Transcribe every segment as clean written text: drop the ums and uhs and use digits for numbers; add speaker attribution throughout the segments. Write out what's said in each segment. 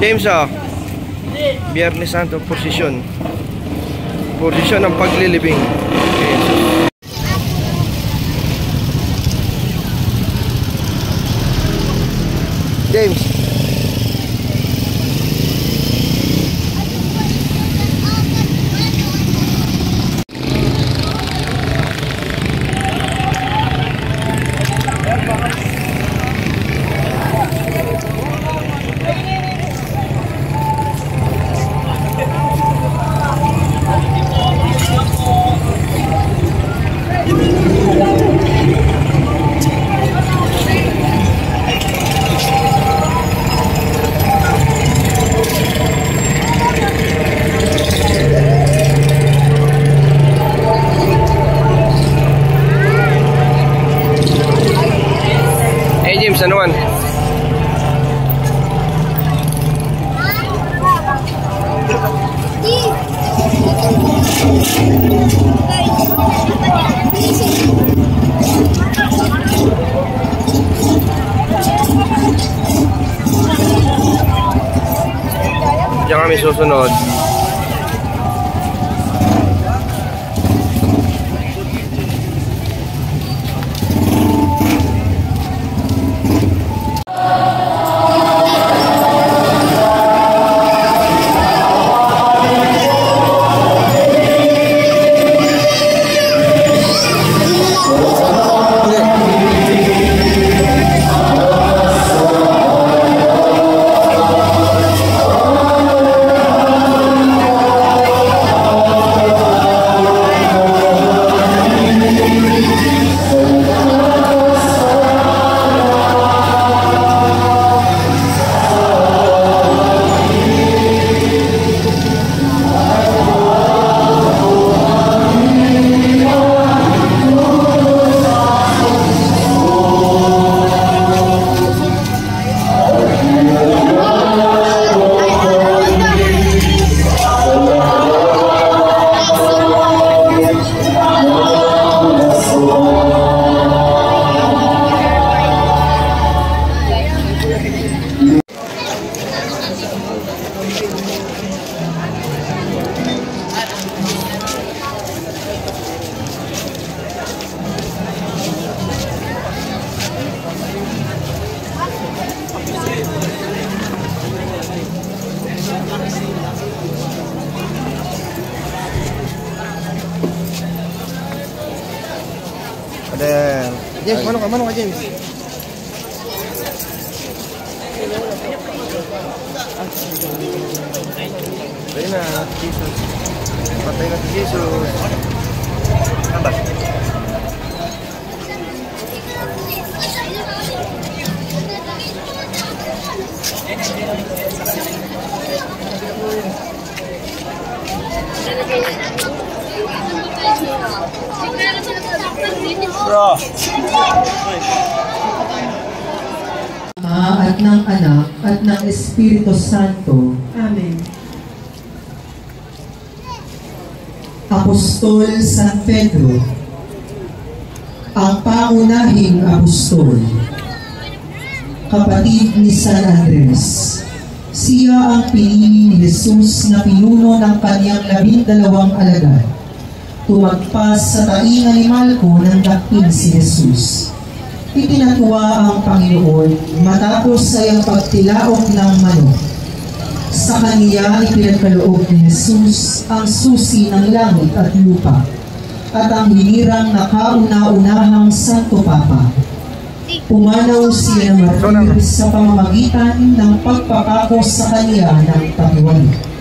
Speaker 1: James, Biyernes Santo, posisyon. Posisyon ng paglilibing. James. Ano man? Diyan kami susunod. Ada James, mana ka James? Patay na, Jesus. Patay na si Jesus. Tambah. Bro.
Speaker 2: At ng Anak at ng Espiritu Santo. Amen. Apostol San Pedro, ang pangunahing apostol, kapatid ni San Andres. Siya ang pinili ni Jesus na pinuno ng kanyang 12 alagad. Tumagpas sa tainga ni Malco ng dakil si Jesus. Itinatwa ang Panginoon matapos sa iyang pagtilaok ng manok. Sa kaniya ipinagkaloob ni Jesus ang susi ng langit at lupa at ang hinirang na kauna-unahang Santo Papa. Pumanaw siya ng martir sa pamamagitan ng pagpapako sa kaniya ng paghiwalay.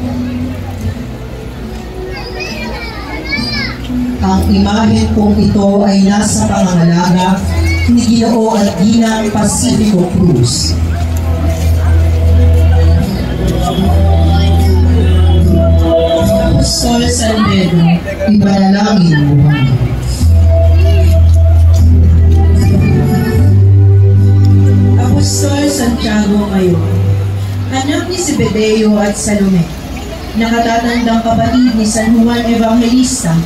Speaker 2: Ang imahen kong ito ay nasa pangangalaga ni Ginoo at Ginang Pacifico Cruz. Apostol San Pedro, ipanalangin mo kami. Apostol Santiago ngayon, anak ni Zebedeo at Salome, nakatatandang kapatid ni San Juan Evangelista.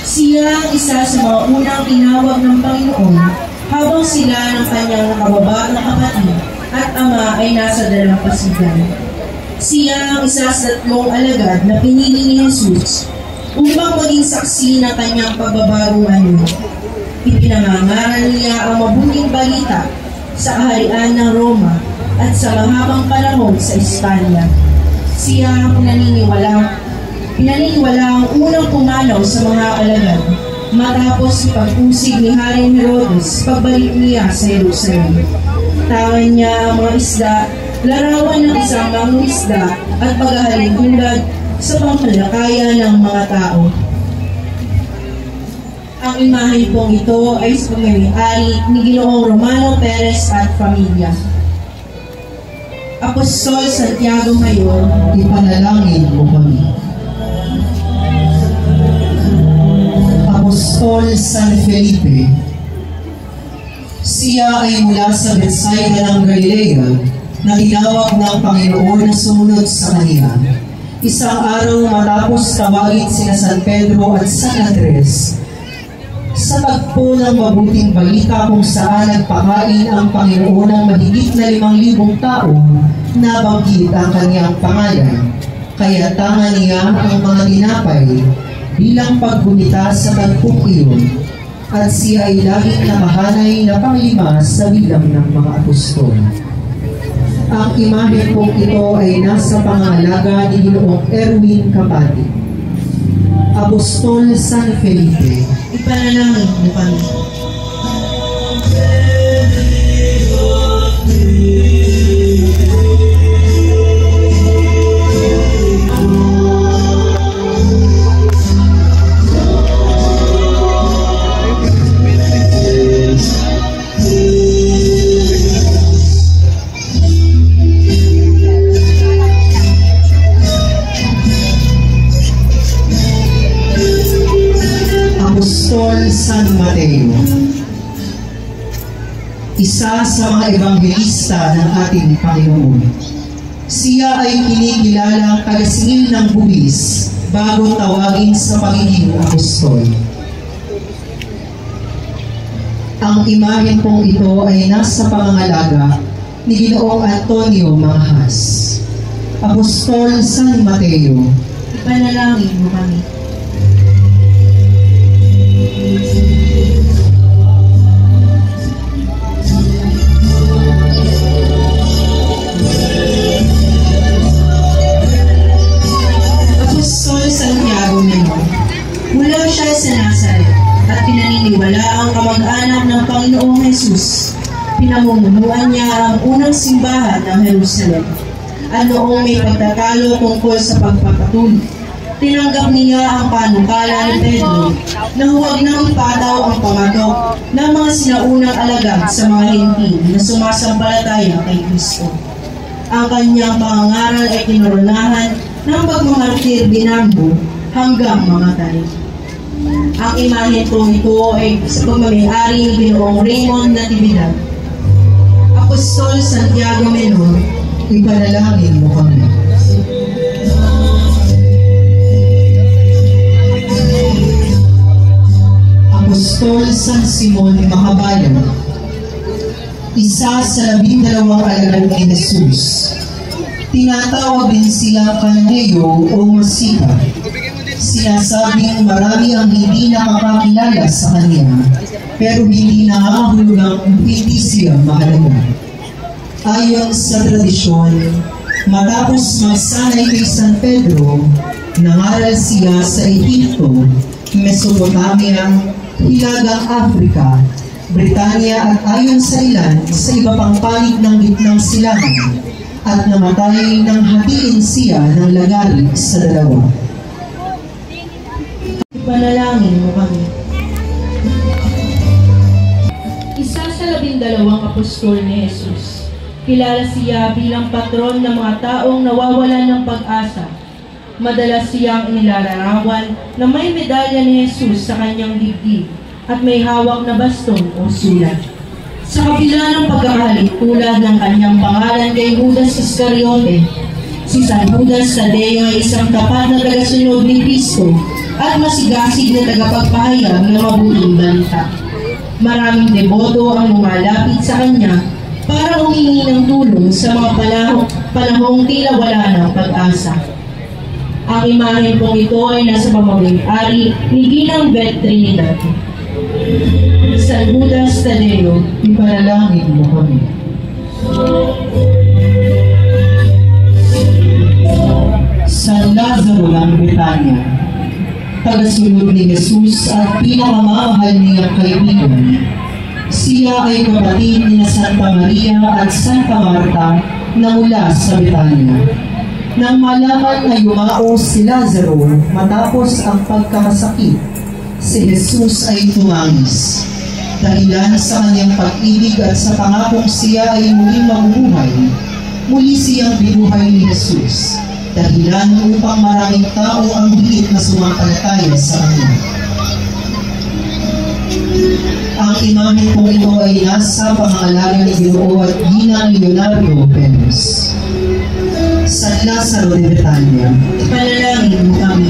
Speaker 2: Siya ang isa sa mga unang tinawag ng Panginoon habang sila ng kanyang nakababaang kapatid at ama ay nasa dalampasigan.
Speaker 3: Siya ang isa sa 3 alagad na pinili ni Jesus upang maging saksi ng kanyang pagbabagong anyo. Ipinangangaral niya ang mabuting balita sa kaharian ng Roma at sa mahabang panahon sa Espanya. Siya ang pinaniniwala ang unang pumanaw sa mga alagad matapos ipag-usig ni Haring Herodes pagbalik niya sa Jerusalem. Tawan niya ang mga isda, larawan ng isang mangingisda at paghahalintulad sa pangkalakayan ng mga tao. Ang imahe pong ito ay sa pagmamay-ari ni Ginoong Romano Perez at pamilya. Apostol Santiago Mayor,
Speaker 2: Ipanalangin mo kami. Apostol San Felipe, siya ay mula sa Bethsaida ng Galilea na tinawag ng Panginoon na sumunod sa kaniya. Isang araw matapos tawagin sina San Pedro at San Andres, sa tagpo ng mabuting balita kung saan nagpakain ang Panginoon ng mahigit na 5,000 tao, nabanggit ang kanyang pangalan. Kaya tanga niya ang mga tinapay bilang paggumita sa tagpong iyon, at siya ay laging nakahanay na panglima sa bilang ng mga apostol. Ang imahe pong ito ay nasa pangangalaga ni Ginoong Erwin Kapati. Apostol San Felipe,
Speaker 3: ipanalangin mo kami.
Speaker 2: Apostol San Mateo, isa sa mga ebanghelista ng ating Panginoon. Siya ay kinikilalang tagasingil ng buwis bago tawagin sa pagiging apostol. Ang imahe pong ito ay nasa pangangalaga ni Ginoong Antonio Manghas. Apostol San Mateo,
Speaker 3: Ipanalangin mo kami. Apostol Santiago Mayor, mula siya sa Nazaret at pinaniniwala ang kamag-anak ng Panginoong Jesus. Pinamumunuan niya ang unang simbahan ng Jerusalem. At noong may pagtatalo tungkol sa pagpapatuloy, tinanggap niya ang panukala ni Pedro na huwag nang ipataw ang pangatok ng mga sinaunang alagad sa mga Hentil na sumasampalataya kay Kristo. Ang kanyang pangangaral ay kinoronahan ng pagmamartir binambo hanggang mamatay. Ang imahe po ito ay sa pagmamayari ni Ginoong Raymond Natividad. Apostol Santiago Menor,
Speaker 2: ipanalangin mo kami. Apostol San Simon Makabayan, isa sa 12 alagad ni Jesus. Tinatawag din sila Kaneo o Masita. Sinasabing marami ang hindi nakakakilala sa kanya, pero hindi nakakahulugang hindi siya mahalaga. Ayon sa tradisyon, matapos magsanay kay San Pedro, nangaral siya sa Ehipto, Mesopotamia, Hilagang Afrika, Britanya at ayon sa ilan sa iba pang panig ng gitnang silangan, at namatay nang hatiin siya ng lagari sa dalawa.
Speaker 3: Ipanalangin mo kami. Isa sa 12 apostol ni Jesus. Kilala siya bilang patron ng mga taong nawawalan ng pag-asa. Madalas siyang inilalarawan na may medalya ni Jesus sa kanyang dibdib at may hawak na baston o sulat. Sa kabila ng pagkakalit tulad ng kanyang pangalan kay Judas Iscariote, si San Judas Tadeo ay isang tapat na tagasunod ni Kristo at masigasig na tagapagpahayag ng mabuting balita. Maraming deboto ang lumalapit sa kanya para humingi ng tulong sa mga panahong tila wala ng pag-asa. Ang imahen pong ito ay nasa pamamay-ari ni Ginang Bet Trinidad. San Judas Tadeo,
Speaker 2: Ipanalangin mo kami. San Lazaro ng Betania, tagasunod ni Jesus at pinakamamahal niyang kaibigan. Siya ay kapatid ni Santa Maria at Santa Marta na mula sa Betania. Nang malaman na yumao si Lazaro matapos ang pagkakasakit, si Jesus ay tumangis. Dahilan sa kanyang pag-ibig at sa pangakong siya ay muling mabubuhay, muli siyang binuhay ni Jesus. Dahilan upang maraming tao ang higit na sumampalataya sa kanya. Ang imahe kong ito ay nasa pangangalaga ni Ginoo at Ginang Leonardo Perez. San Lazaro de Betania,
Speaker 3: ipanalangin mo kami.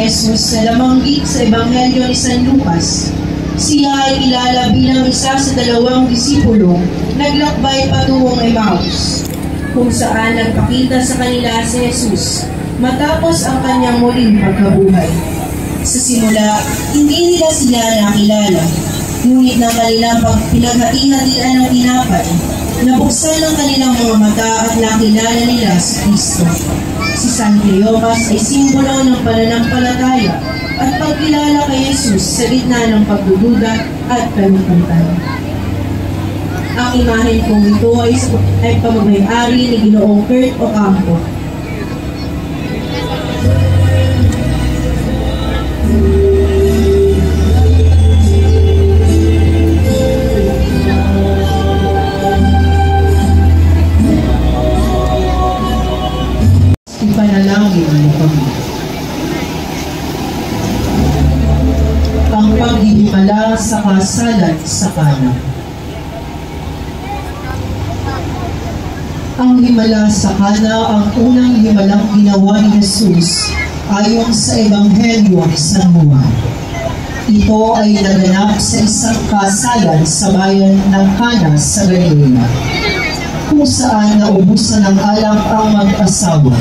Speaker 3: Jesus na lamanggit sa Ebanghelyo ni San Lucas. Siya ay kilala bilang isa sa 2 disipulo naglakbay patungong Emmaus, kung saan nagpakita sa kanila si Jesus matapos ang kanyang muling pagkabuhay. Sa simula, hindi nila sila nakilala, ngunit ng kanilang pinaghati-hatian ng tinapay, nabuksan ng kanilang mga mata at nakilala nila si Kristo. Si San Cleopas ay simbolo ng pananampalataya at pagkilala kay Jesus sa gitna ng pagdududa at kalungkutan. Ang imahen kong ito ay pamamay-ari ni Ginoong Kurt Ocampo.
Speaker 2: Ipanalangin mo kami. Ang paghihimala sa kasalan sa Kana. Ang himala sa Kana ang unang himalang ginawa ni Jesus ayon sa Ebanghelyo ni San Juan. Ito ay naganap sa isang kasalan sa bayan ng Kana sa Galilea, kung saan naubusan ng alak ang mag-asawa.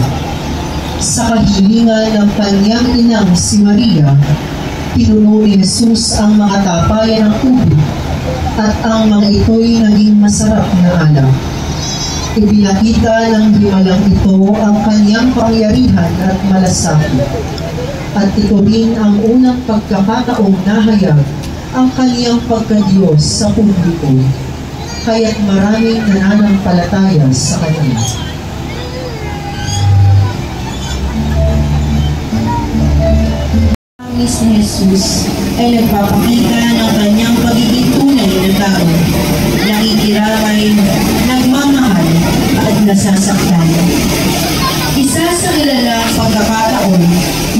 Speaker 2: Sa kahilingan ng kanyang inang si Maria, pinuno ni Jesus ang mga tapayan ng tubig at ang mga ito'y naging masarap na alak. Ibinakita ng himalang ito ang kanyang pangyarihan at malasakit. At ito rin ang unang pagkakataong nahayag ang kanyang pagkadiyos sa publiko, kaya't maraming nananampalataya sa kanya.
Speaker 3: Ni Jesus ay nagpapakita ng kanyang pagiging tunay na tao, nakikiramay, nagmamahal at nasasaktan. Isa sa kilalang pagkakataon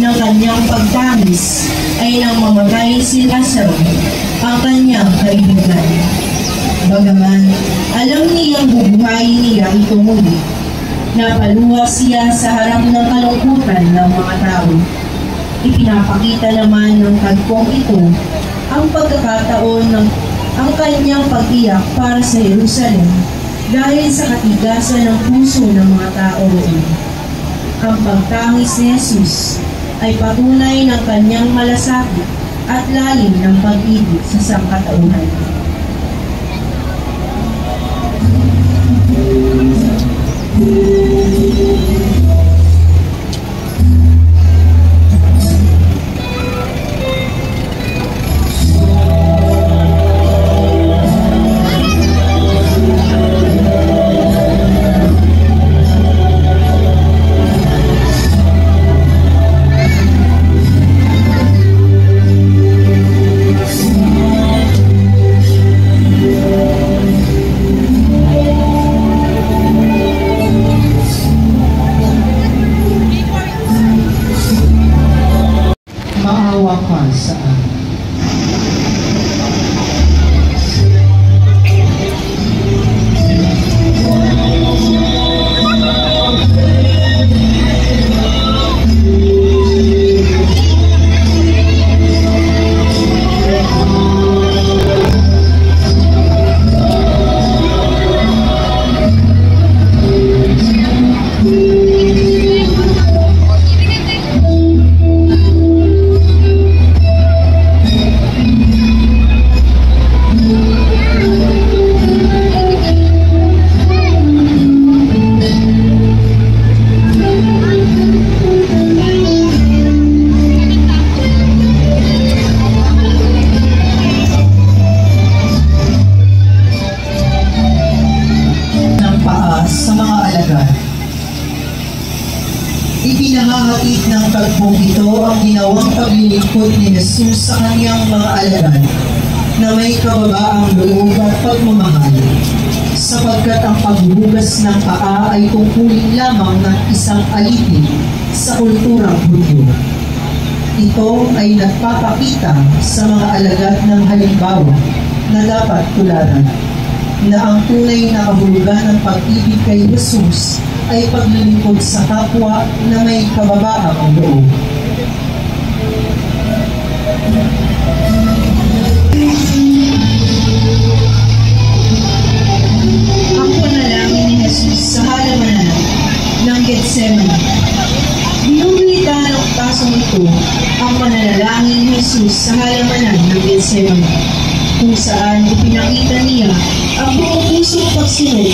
Speaker 3: ng kanyang pagtangis ay nang mamatay si Lazaro, ang kanyang kaibigan. Bagaman alam niyang bubuhayin niya ito muli, napaluha siya sa harap ng kalungkutan ng mga tao. Ipinapakita naman ng tagpong ito ang pagkakataon ng ang kanyang pag-iyak para sa Jerusalem dahil sa katigasan ng puso ng mga tao roon. Ang pagtangis ni Jesus ay patunay ng kanyang malasakit at lalim ng pag-ibig sa sangkatauhan.
Speaker 2: Ipinahahatid ng tagpong ito ang ginawang paglilingkod ni Jesus sa kanyang mga alagad na may kababaang loob at pagmamahal, sapagkat ang paghuhugas ng paa ay tungkulin lamang ng isang alipin sa kulturang Hudyo. Ito ay nagpapakita sa mga alagad ng halimbawa na dapat tularan, na ang tunay na kahulugan ng pag-ibig kay Jesus ay paglilingkod sa kapwa na may kababaang loob.
Speaker 3: Ang panalangin ni Jesus sa halamanan ng Getsemani. Binumita ng pasong ito ang panalangin ni Jesus sa halamanan ng Getsemani, kung saan ipinakita niya ang buong pusong pagsunod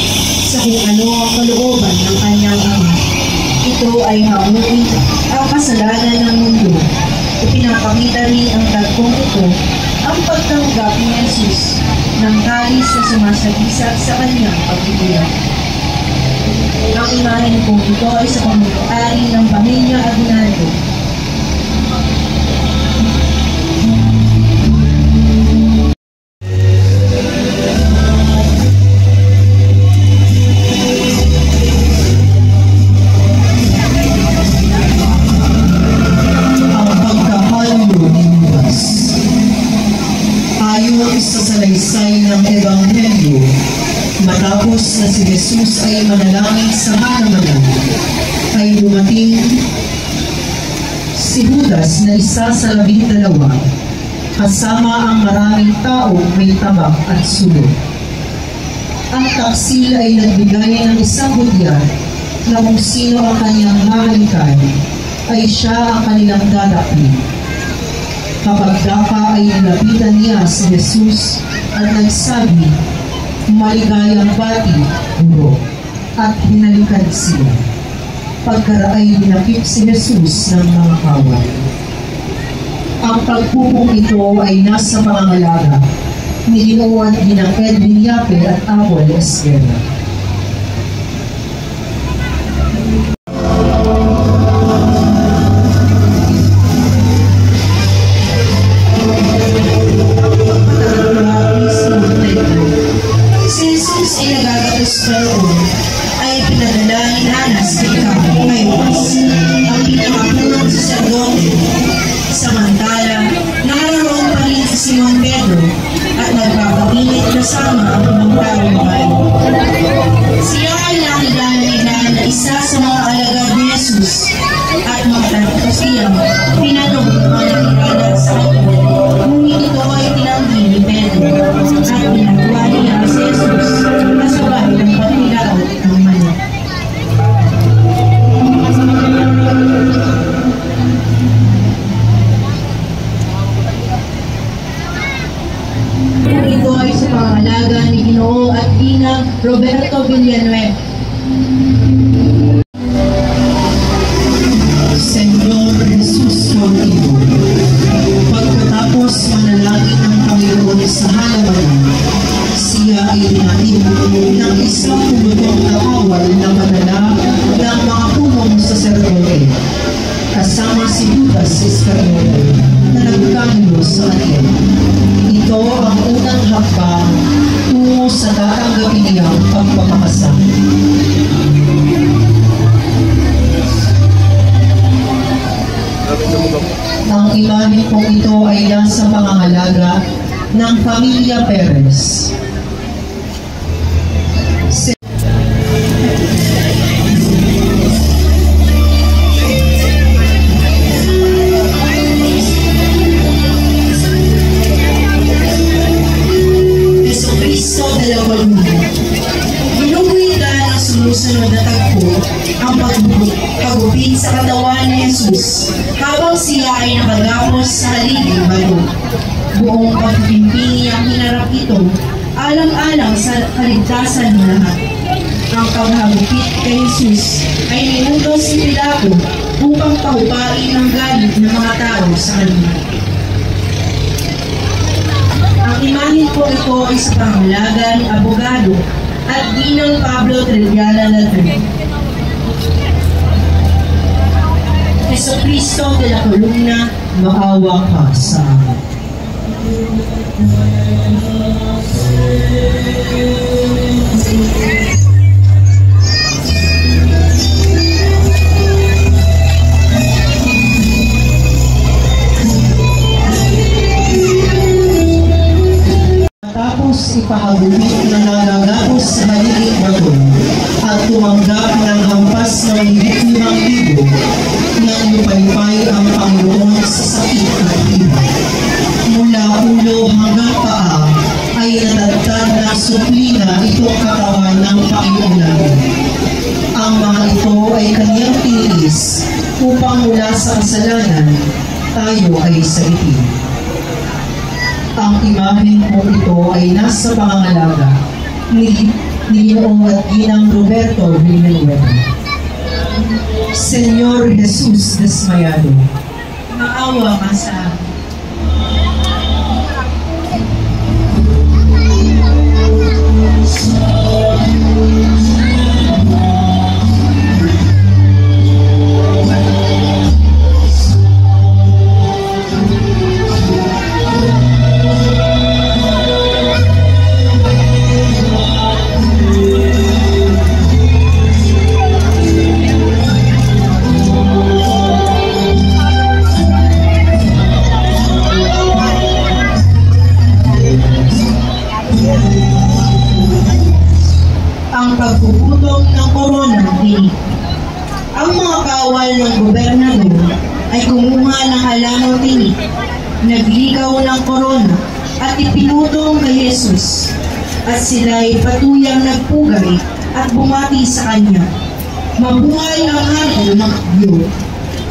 Speaker 3: sa kung ano ang kalooban ng kanyang Ama. Ito ay hamuin ang kasalanan ng mundo. Ipinapakita rin ang tagpong ito ang pagtanggap ni Jesus ng kalis na sumasagisag sa kanyang pagtitiyak. Ang imahen kong ito ay sa pamumuari ng pamilya Aguinaldo.
Speaker 2: Sa salaysay ng Ebanghelyo, matapos na si Jesus ay manalangin sa halamanan, ay dumating si Judas na isa sa 12, kasama ang maraming taong may tabak at sulod. Ang taksil ay nagbigay ng isang hudyat na kung sino ang kanyang hahalikan, ay siya ang kanilang dadakli. Kapag daka ay nilapitan niya si Jesus at nagsabi, "Maligayang bati, Guro," at hinalikan sila. Pagkaraay dinakip si Jesus ng mga kawal. Ang pagpupong ito ay nasa pangangalaga ni Ginoong Ginang Edwin Yape at Apol Esguerra.
Speaker 3: Ay pinadala ni Anas kay Caifás, ang pinakapunong saserdote. Samantala, naroon pa rin si Simon Pedro at nagpapainit kasama ang pumangtawang bayan. Siya ay nakilala na isa sa mga alagad ni Jesus at magtatapos siyang pinanong ang nakilala sa kanya. Ngunit ito ay tinanggi ni Pedro at pinagawa niya si Jesus kasabay ng pagkilao ng manok. Ito ay sa pangalaga ni Ginoo at Ina Roberto Villanueva.
Speaker 2: Señor Jesus contigo. Pagkatapos manalangin ng Panginoon sa halamanan, siya ay dinatid ng isang pumutong na kawal na madala ng mga punong saserdote, kasama si Judas Iscariote na nagkano sa kanya. Ito ang unang hakbang tungo sa tatanggapin niyang pagpapakasal. Ang imahe kong ito ay nasa pangangalaga ng pamilya Perez.
Speaker 3: Jesucristo de la Columna. Ginuguita ng sumusunod na tagpo ang pagupit sa katawan ni Jesus habang siya ay nakagapos sa haliging bato. Buong pagpimpini ang hinarap ito, alang-alang sa kaligtasan ng lahat. Ang paghagupit kay Jesus ay ninutos si Pilato upang pahupain ang galit ng mga tao sa kanya. Ang imahin ko ito ay sa pangalaga ni Abogado at Ginang Pablo Triviana Ladrón. Cristo de la Columna,
Speaker 2: maawa ka sa amin. Tapos ipahagupit na nanganapos sa haliling bago at tumanggap ng hampas ng higit 5,000 nang lupalipay ang Panginoon sa sakit at hirap. Mula ulo hanggang paa ay natagtad ng suplina itong katawan ng Panginoon natin. Ang mga ito ay kaniyang tiniis upang mula sa kasalanan tayo ay sagitin. Ang imahen po ito ay nasa pangangalaga ni Ginoong at Ginang Roberto Villanueva. Señor Jesus Desmayado,
Speaker 3: maawa ka sa amin. Ang pagpuputol ng korona tinik. Ang mga kawal ng gobernador ay kumuha ng halamang tinik, nagligaw ng korona at ipinutong kay Jesus, at sila'y patuyang nagpugay at bumati sa kanya. Mabuhay ang hango ng Diyo.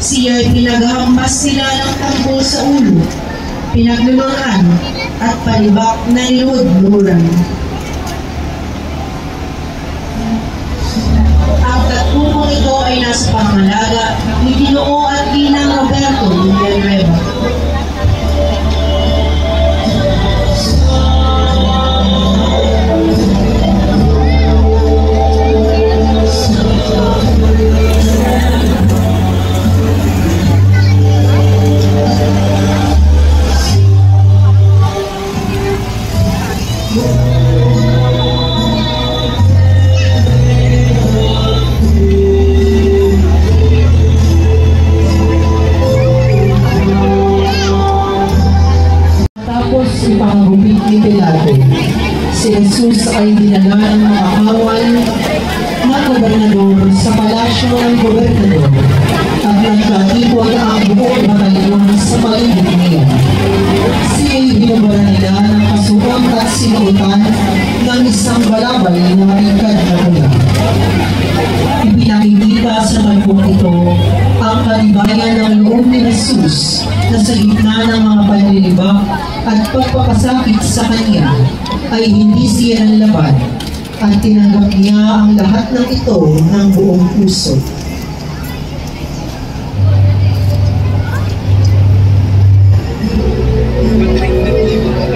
Speaker 3: Siya'y pinaghampas sila ng tanggol sa ulo, pinagluluran at palibak na nilud-luran. Ang tatlong ito ay nasa pangalaga ni Ginoo at Ginang Roberto Villanueva.
Speaker 2: Ipangagupit ni Pilato. Si Jesus ay dinala ng mga kawal na gobernador sa palasyo ng gobernador at nagkatipon ang buong batalyon sa paligid niya. Siya'y binabara nila ng kasuwang at sinuutan ng isang balabay na matingkad na pula. Ipinakikita sa bagong ito ang kalibayan ng loob ni Jesus na sa gitna ng mga panlilibak at pagpapasakit sa kanya ay hindi siya nanlaban at tinanggap niya ang lahat ng ito ng buong puso.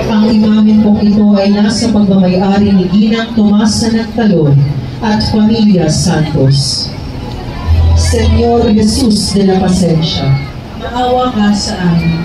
Speaker 2: Ang imamen pong ito ay nasa pagmamayari ni Ginang Tomasa Nagtalon at Pamilya Santos. Señor Jesus de la Pasensya,
Speaker 3: Maawa ka sa amin.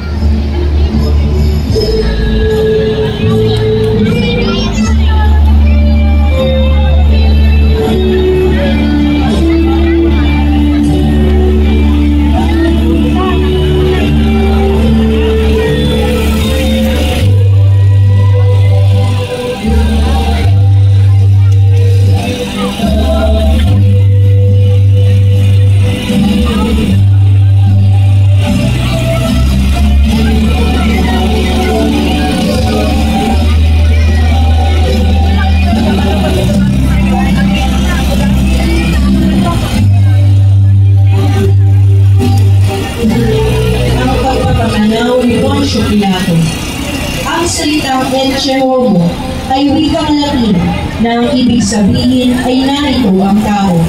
Speaker 3: Ang salitang Ecce Homo ay wikang Latin na ang ibig sabihin ay narito ang tao,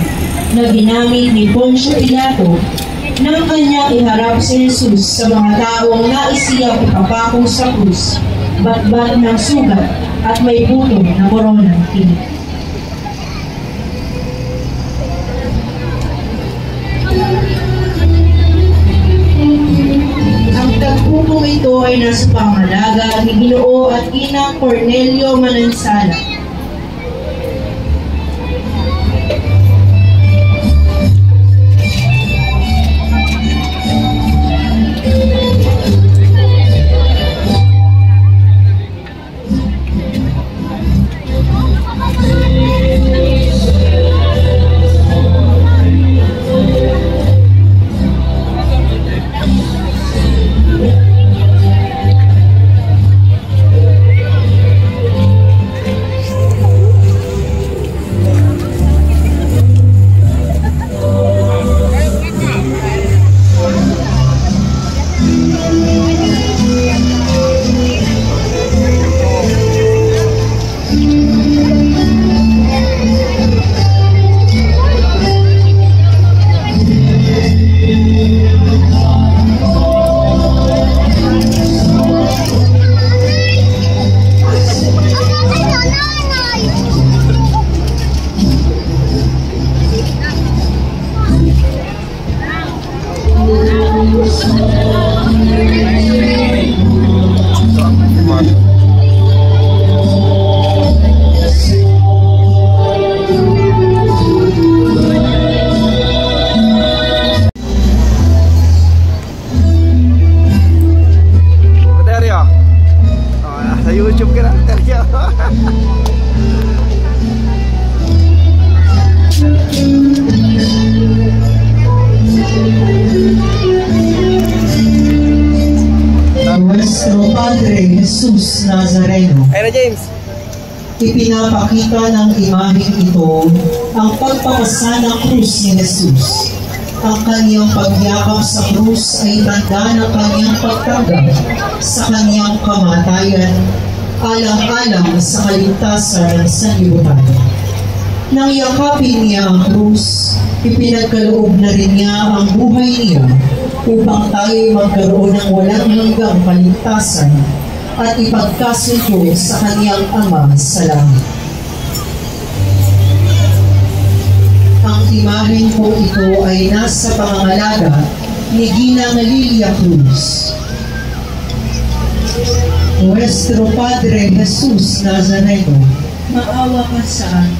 Speaker 3: na ginamit ni Poncio Pilato nang kanyang iharap si Jesus sa mga taong nais siyang ipapako sa krus, batbat ng sugat at may putong na koronang tinik. ito ay nasa pangalaga ni Ginoo at Ina Cornelio Manansala.
Speaker 1: Sa YouTube ka na, Teryo.
Speaker 2: Nuestro Padre Jesus Nazareno,
Speaker 1: Ayun na, James.
Speaker 2: ipinapakita ng imaheng ito ang pagpapasa ng krus ni Jesus. Ang kanyang pagyakap sa krus ay tanda ng kanyang pagtanggap sa kanyang kamatayan, alang-alang sa kaligtasan ng sanlibutan. Nang yakapin niya ang krus, ipinagkaloob na rin niya ang buhay niya upang tayo magkaroon ng walang hanggang kaligtasan at ipagkasundo sa kanyang Ama sa langit. Ang imahen po ito ay nasa pangangalaga ni Ginang Lilia Cruz. Nuestro Padre Jesus Nazareno,
Speaker 3: Maawa ka sa amin.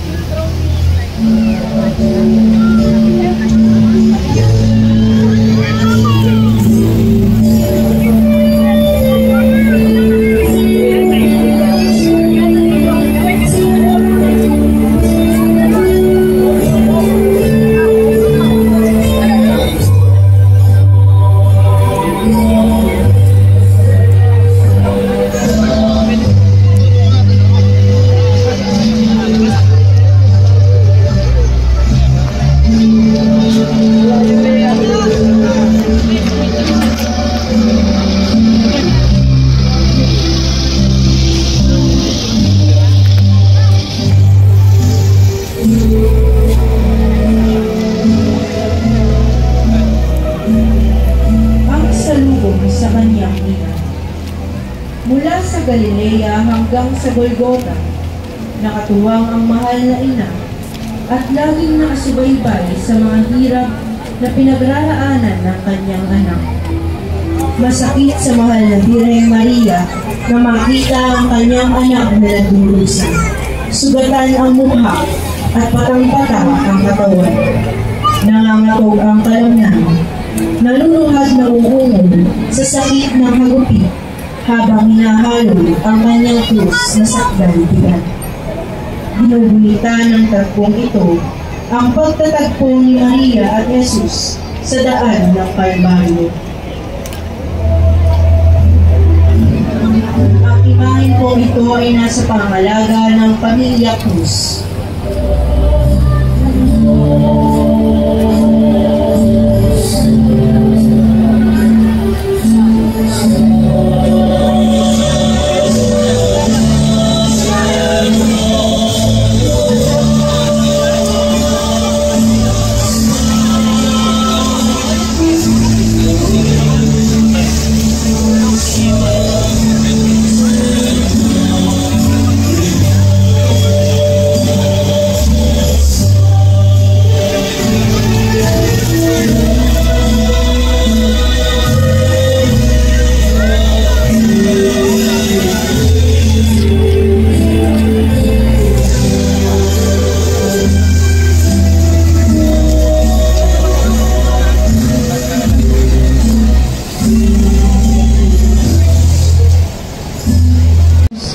Speaker 3: Sa kanyang ina. Mula sa Galilea hanggang sa Golgota, nakatuwang ang mahal na ina at laging nakasubaybay sa mga hirap na pinagraraanan ng kanyang anak. Masakit sa mahal na Birheng Maria na makita ang kanyang anak na nagdurusa. Sugatan ang mukha at patang-patang ang katawan. Nangangatog ang kalamnan. Naluluhad na uungol sa sakit ng hagupit habang hinahalo ang kanyang krus na sakdal bigat. Ginugulitan ng tagpong ito ang pagtatagpo ni Maria at Jesus sa daan ng Kalbaryo. Ang imahen po ito ay nasa pangalaga ng Pamilya Cruz.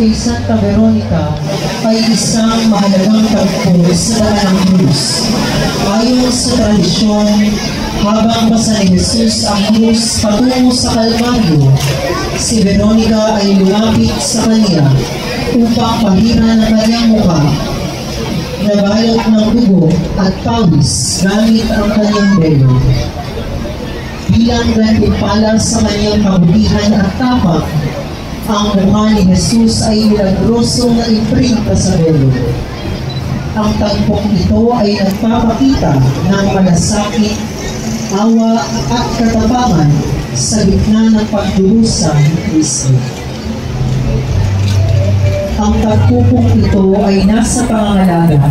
Speaker 2: kay Santa Veronica ay isang mahalagang tagpo sa daan ng krus. Ayon sa tradisyon, habang basa ni Jesus ang krus patungo sa Kalbaryo, si Veronica ay lumapit sa kanya upang pahiran ang kanyang mukha, nabalot ng dugo at pawis gamit ang kanyang belo. Bilang gantimpala sa kanyang kabutihan at tapang, ang mukha ni Jesus ay milagrosong na imprinta sa belo. Ang tagpong ito ay nagpapakita ng malasakit, awa at katapangan sa gitna ng pagdurusa ni Kristo. Ang tagpupong ito ay nasa pangangalaga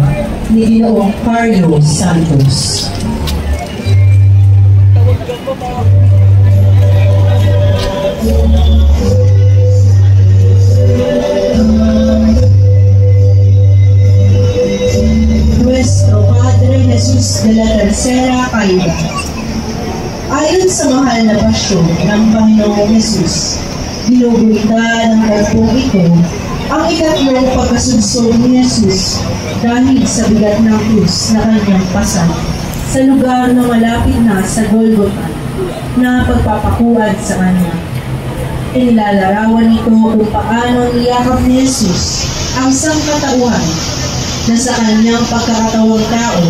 Speaker 2: ni Ginoong Carlo Santos.
Speaker 3: Nuestro Padre Jesus de la Tercera Caída. Ayon sa mahal na pasyon ng Panginoong Jesus, ginuguhita ng tagpong ito ang ikatlong pagkasudsong ni Jesus dahil sa bigat ng krus na kanyang pasan sa lugar na malapit na sa Golgotha na pagpapakuad sa kanya. Inilalarawan nito kung paano niyakap ni Jesus ang sangkatauhan na sa kanyang pagkakatawang tao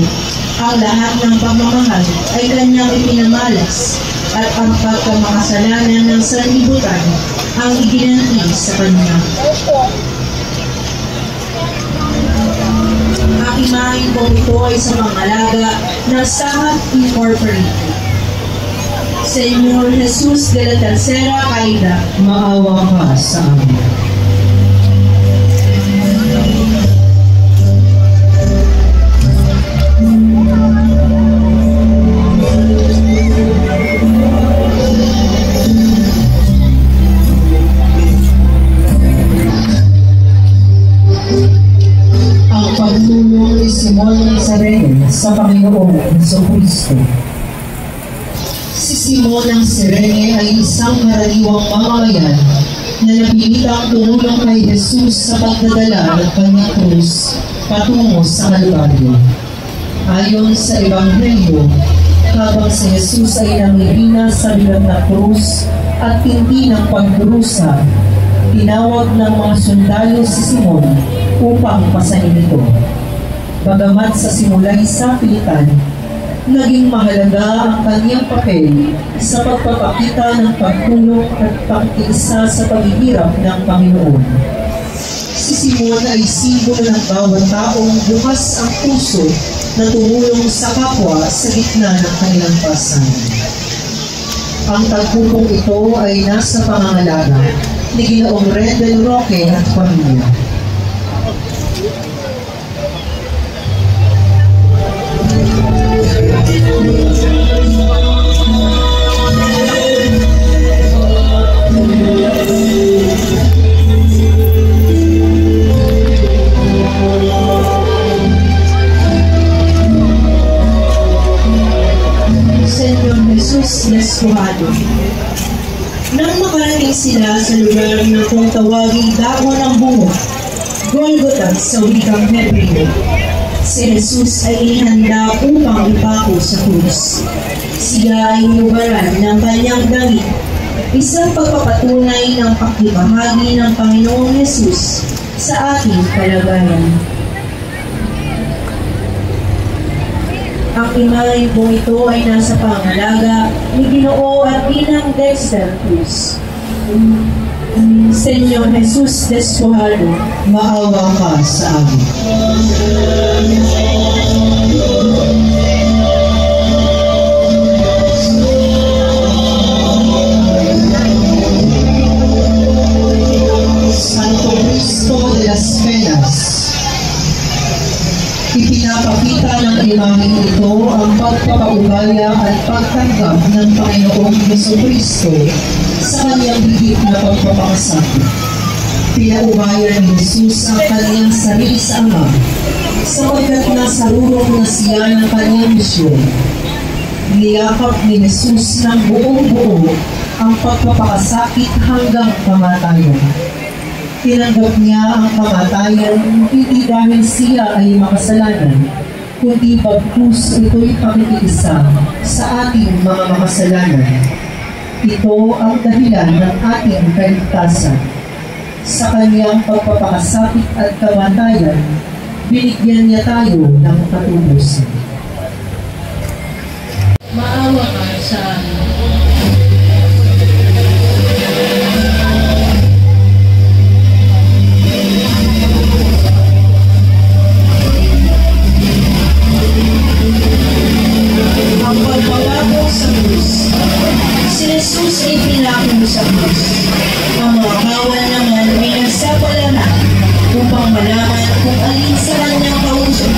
Speaker 3: ang lahat ng pamamahal ay kanyang ipinamalas at ang pagkamakasalanan ng sanlibutan ang iginanti sa kanya. Ang imahin ko ito ay sa pangalaga ng Sahag Incorporated. Señor Jesus de la Tercera Caída,
Speaker 2: Maawa ka sa amin. Pagtulong ni Simon Nazareno sa Panginoong Jesucristo. Si Simon ng Cirene ay isang karaniwang mamamayan na napilitang tumulong kay Jesus sa pagdadala ng kanyang krus patungo sa Kalbaryo. Ayon sa Ebanghelyo, habang si Jesus ay namihina sa bigat na krus at tindi ng pagdurusa, tinawag ng mga sundalo si Simon upang pasanin ito. Bagamat sa simula'y sapilitan, naging mahalaga ang kanyang papel sa pagpapakita ng pagtulong at pagkiisa sa paghihirap ng Panginoon. Si Simon ay simbolo ng bawat taong bukas ang puso na tumulong sa kapwa sa gitna ng kanilang pasan. Ang tagpupong ito ay nasa pangangalaga ni Ginoong Rendel Roque at pamilya.
Speaker 3: Señor Jesus Despohado. Nang makarating sila sa lugar na kung tawaging Dako ng Bungo, Golgotha sa wikang Hebreo, si Jesus ay inihanda upang ipako sa krus. Siya ay inubaran ng kanyang damit, isang pagpapatunay ng pakibahagi ng Panginoong Jesus sa ating kalagayan. Ang imahe po ito ay nasa pangalaga ni Ginoo at Inang Dexter Cruz. Señor Jesus Despohado,
Speaker 2: Maawa ka sa amin. Santo Cristo de las Penas, ipinapakita ng imaheng ito ang pagpapaubaya at pagtanggap ng Panginoong Jesucristo sa kanyang higit na pagpapakasakit. Pinaubaya ni Jesus ang kanyang sarili sa Ama sapagkat nasarurong na siya ng kanyang misyon. Niyakap ni Jesus ng buong buo ang pagpapakasakit hanggang kamatayan. Tinanggap niya ang kamatayan hindi dahil siya ay makasalanan, kundi bagkus ito'y pakikiisa sa ating mga makasalanan. Ito ang dahilan ng ating kaligtasan. Sa kanyang pagpapakasakit at kamatayan, binigyan niya tayo ng katubusan.
Speaker 3: Maawa ka sa amin. Ang pagbabago sa krus. Si Jesus ay pinako sa krus. Ang mga kawal naman ay nagsapalaran upang malaman kung alin sa kanyang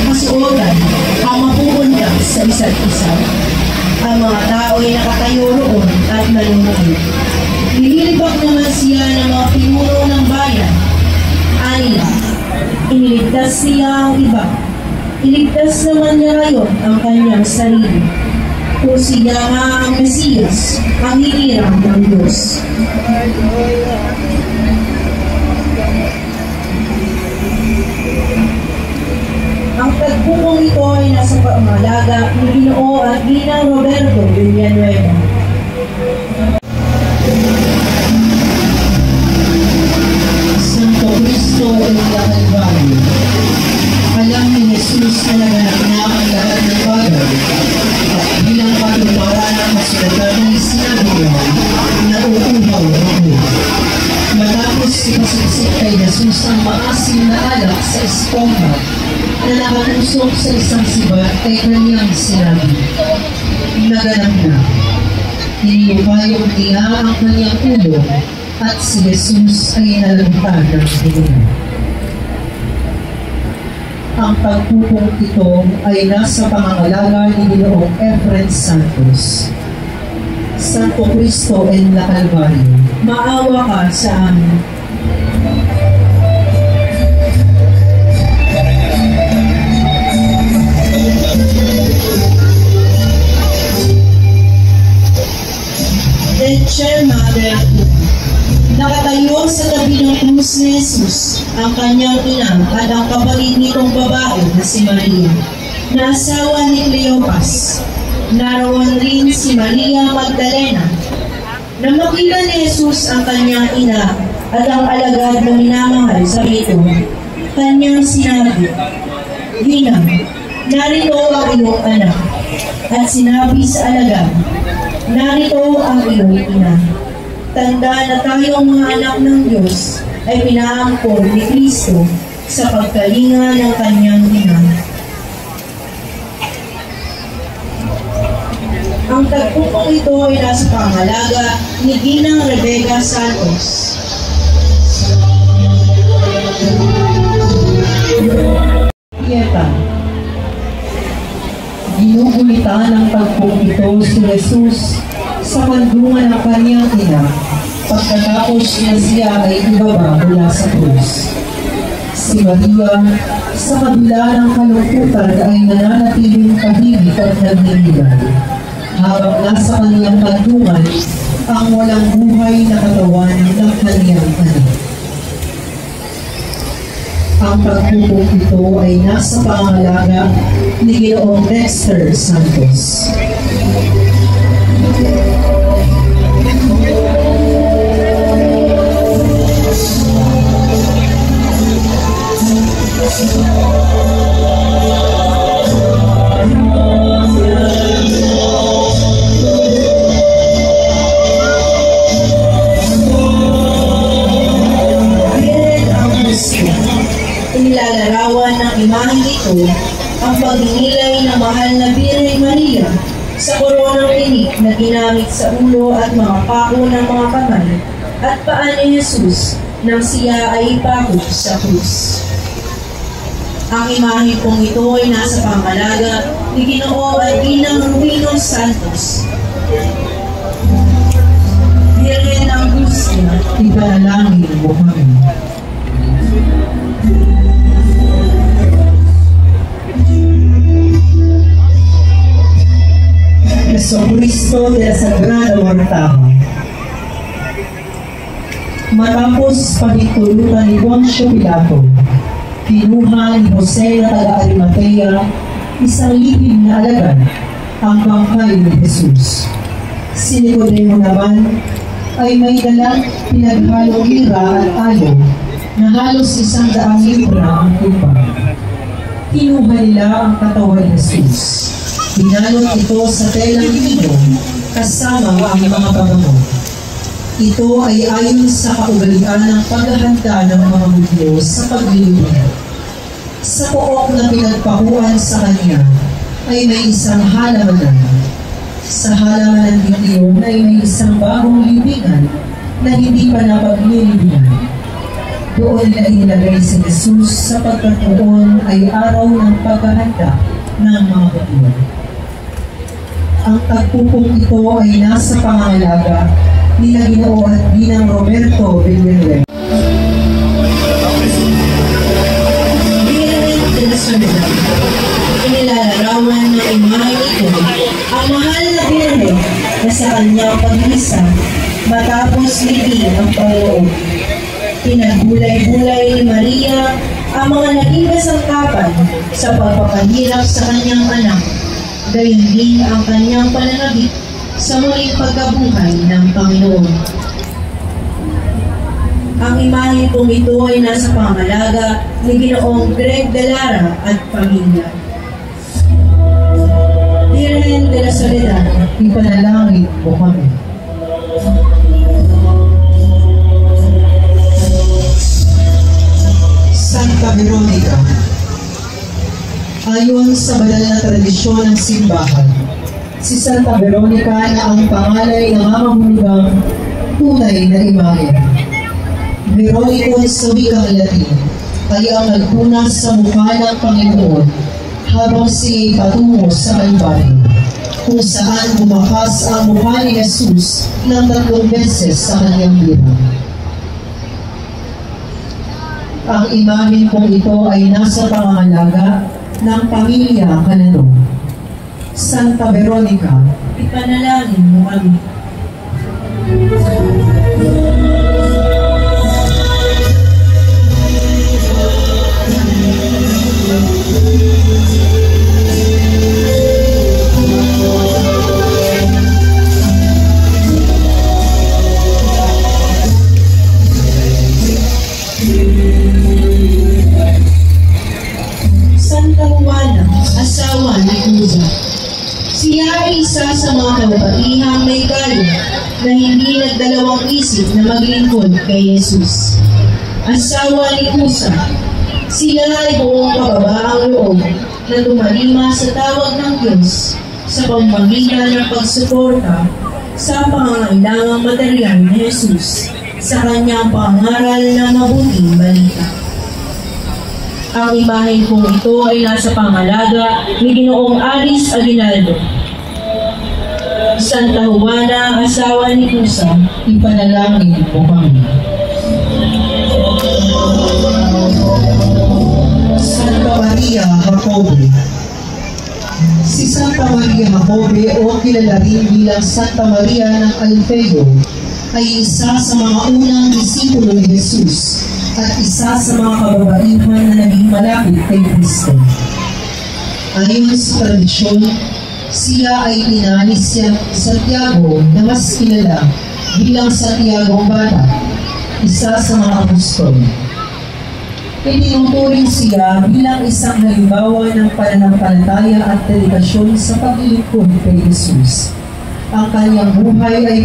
Speaker 3: kasuotan ang mapupunta sa isa't isa. Ang mga tao ay nakatayo roon at nalulungkot. Nililibak naman siya ng mga pinuno ng bayan. Anila, iniligtas siya ang iba. Iligtas naman niya ngayon ang kanyang sarili. Kung siya nga ang Mesiyas, ang hinirang ng Diyos. Ang tagpupong ito ay nasa pamalaga ni Ginoo at Ginang Roberto Villanueva.
Speaker 2: Santo Cristo ay Kalbaryo. Alam ni Jesus na naganap na ang lahat ng bagay at bilang patutuparan ng kasulatan ng sinabi niya na uuhaw ako. Matapos ipasuksik kay Jesus ang maasim na alak sa esponga na nakatusok sa isang sibat ay kanyang sinabi, naganap na. Hinihupayong niya ang kanyang ulo at si Jesus ay nalagtan ng hininga. Ang pagpupong ito ay nasa pangangalaga ni Ginoong Efren Santos. Santo Cristo en la Calvario,
Speaker 3: Maawa ka sa amin. Dear Mother, nakatayo sa tabi ng krus ni Jesus ang kanyang ina at ang kapatid nitong babae na si Maria, na asawa ni Cleopas. Naroon rin si Maria Magdalena. Nang makita ni Jesus ang kanyang ina at ang alagad na minamahal sa ito, kanyang sinabi, Ina, narito ang iyong anak. At sinabi sa alagad, narito ang iyong ina. Tanda na tayong mga anak ng Diyos ay pinaangkon ni Kristo sa pagkalinga ng kanyang ina. Ang tagpupong ito ay nasa pangalaga ni Ginang Rebecca Santos.
Speaker 2: Pieta. Ginugulitan ng tagpong ito si Jesus sa kandungan ng kanyang ina pagkatapos na siya ay ibaba mula sa krus. Si Maria, sa kabila ng kalungkutan ay nananatiling tahimik at nagninilay habang nasa kanyang kandungan ang walang buhay na katawan ng kanyang anak. Ang pagpupong ito ay nasa pangalaga ni Ginoong Dexter Santos.
Speaker 3: Inilalarawan ng imaheng ito ang pagninilay ng mahal na Birhen Maria sa koronang tinik na ginamit sa ulo at mga pako ng mga kamay at paa ni Jesus nang siya ay ipako sa krus. Ang imahe pong ito ay nasa pangalaga ni Ginoo at Ginang Rubino Santos. Birhen Angustia,
Speaker 2: Ipanalangin mo kami. Jesucristo de la Sagrada Mortaja, Matapos pagtulutan ni Poncio Pilato, kinuha ni Jose na taga-Arimatea, isang lihim na alagad, ang bangkay ni Jesus. Si Nicodemo naman ay may dalang pinaghalong lira at alo na halos 100 libra ang timbang. Kinuha nila ang katawan ni Jesus. Binalot ito sa telang lino kasama ang mga pabango. Ito ay ayon sa kaugalian ng paghahanda ng mga Hudyo sa paglilibing. Sa pook na pinagpakuan sa kanya ay may isang halamanan. Sa halamanan din iyon ay may isang bagong libingan na hindi pa napaglilibingan. Doon nila inilagay si Jesus sapagkat noon ay araw ng paghahanda ng mga Hudyo. Ang tagpupong ito ay nasa pangangalaga ni Ginoo at Ginang Roberto Villanueva.
Speaker 3: Inilalarawan ng imahe ito ang mahal na Birhen na sa kanyang pag-isa matapos libing ang Panginoon. Pinagbulay-bulay ni Maria ang mga naging kasangkapan sa pagpapahirap sa kanyang anak, gayon din ang kanyang pananabik sa muling pagkabuhay ng Panginoon. Ang imahe pong ito ay nasa pangalaga ni Ginoong Greg Delara at pamilya. Virgen de la Soledad,
Speaker 2: Ipanalangin mo kami. Santa Veronica, ayon sa banal na tradisyon ng simbahan, si Santa Veronica na ang pangalay ng mamahulugang tunay na imahe. Veronicon sa wikang Latin ay ang nagpuna sa mukha ng Panginoon habang siya patungo sa Kalbaryo, kung saan bumakas ang mukha ni Jesus ng 3 beses sa kanyang birang. Ang imahe kong ito ay nasa pangangalaga ng pamilya Cananong. Santa Veronica,
Speaker 3: ipanalangin mo kami. Santa Juana, asawa ni Cusa. Siya ay isa sa mga kababaihang may galing na hindi nagdalawang isip na maglingkod kay Jesus. Asawa ni Cusa, sila ay buong kababaang loob na lumalima sa tawag ng Diyos sa pamamagitan ng pagsuporta sa pangangailangang material ni Jesus sa kanyang pangaral na mabuting balita. Ang imahe kong ito ay nasa pangalaga ni Ginoong Aris Aguinaldo. Santa Juana, asawa ni Cusa,
Speaker 2: ipanalangin mo kami. Santa Maria Jacobe. Si Santa Maria Jacobe o kilala rin bilang Santa Maria ng Alfeo ay isa sa mga unang disipulo ni Jesus at isa sa mga kababaihan na naging malapit kay Kristo. Ayon sa tradisyon, siya ay ina ni Santiago na mas kilala bilang Santiago Bata, isa sa mga apostol. Itinuturing siya bilang isang halimbawa ng pananampalataya at dedikasyon sa paglilingkod kay Jesus. Ang kanyang buhay ay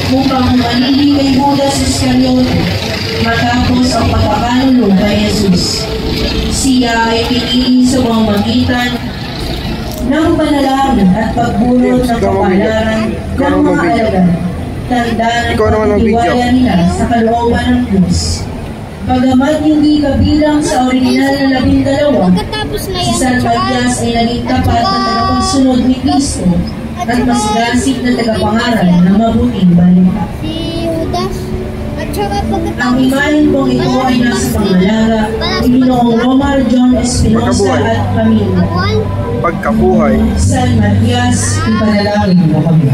Speaker 3: upang manili kay Judas Iscariote matapos ang pagkakalulong kay Jesus. Siya ay pinili sa pamamagitan ng panalangin at pagbunot ng kapalaran ng mga alagad, tanda ng pagtitiwala nila sa kalooban ng Diyos. Bagamat hindi kabilang sa original na 12,
Speaker 4: pagkatapos na
Speaker 3: Si
Speaker 4: yan,
Speaker 3: San Matias ay naging tapat na tagapagsunod ni Kristo at masigasig na tagapangaral ng mabuting balita.
Speaker 4: si Judas. At saka
Speaker 3: Ang
Speaker 4: pagkatapos
Speaker 3: imahen pong ito ay nasa pangalaga ni Ginoong Romar John Espinosa at pamilya.
Speaker 1: Pagkabuhay.
Speaker 3: San Matias,
Speaker 2: Ipanalangin mo kami.